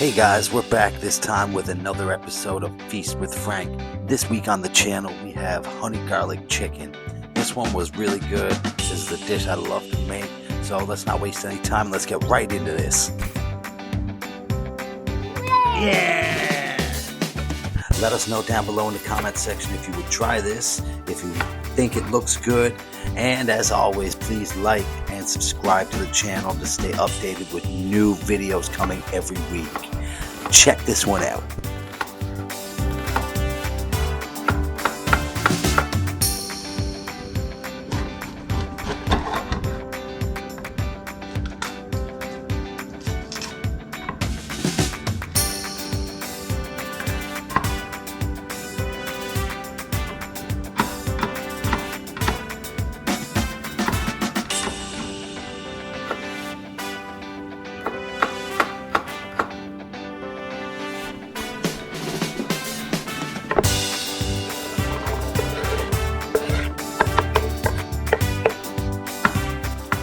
Hey guys, we're back this time with another episode of Feast with Frank. This week on the channel we have honey garlic chicken. This one was really good. This is the dish I love to make. So let's not waste any time. Let's get right into this. Yeah! Let us know down below in the comment section if you would try this, if you think it looks good. And as always, please like and subscribe to the channel to stay updated with new videos coming every week. Check this one out.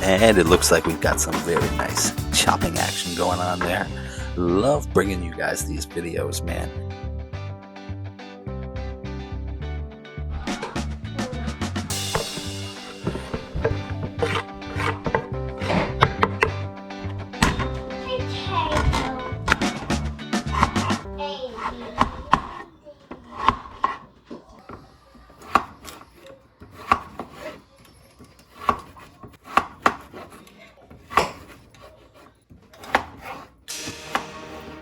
And it looks like we've got some very nice chopping action going on there. Love bringing you guys these videos, man.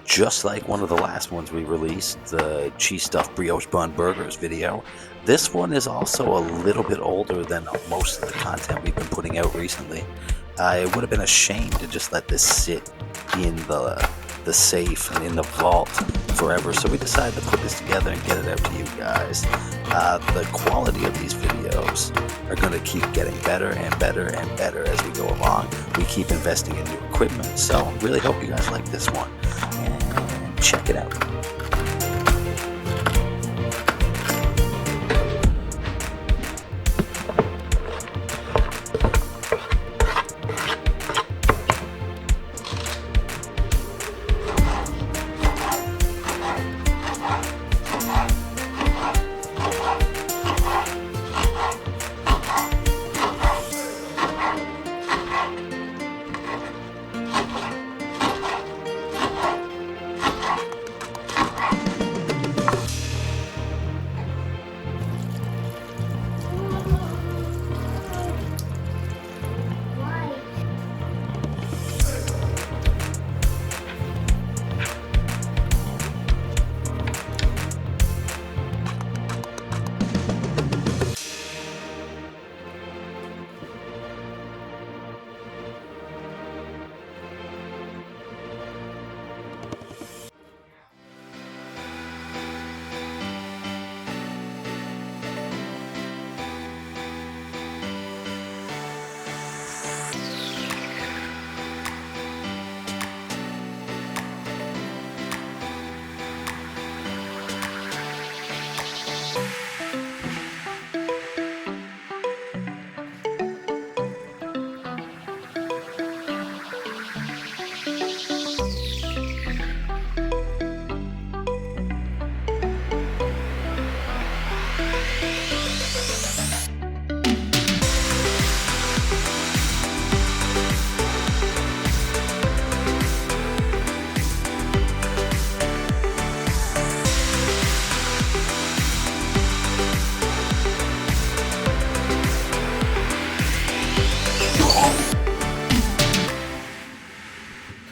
Just like one of the last ones we released, the cheese stuffed brioche bun burgers video, this one is also a little bit older than most of the content we've been putting out recently. It would have been a shame to just let this sit in the safe and in the vault forever, so we decided to put this together and get it out to you guys. The quality of these videos are going to keep getting better and better and better as we go along. We keep investing in new equipment, so really hope you guys like this one. And check it out.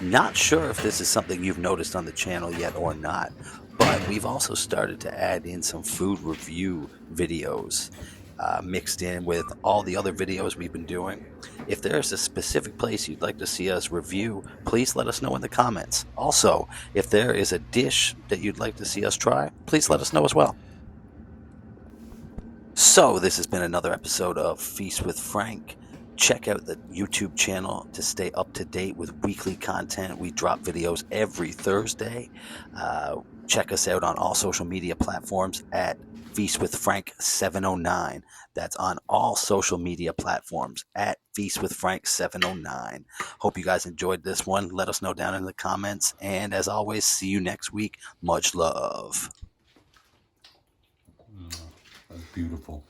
Not sure if this is something you've noticed on the channel yet or not, but we've also started to add in some food review videos mixed in with all the other videos we've been doing. If there's a specific place you'd like to see us review, please let us know in the comments. Also, if there is a dish that you'd like to see us try, please let us know as well. So this has been another episode of Feast with Frank. Check out the YouTube channel to stay up to date with weekly content. We drop videos every Thursday. Check us out on all social media platforms at Feast with Frank 709. That's on all social media platforms at Feast with Frank 709. Hope you guys enjoyed this one. Let us know down in the comments. And as always, see you next week. Much love. That's beautiful.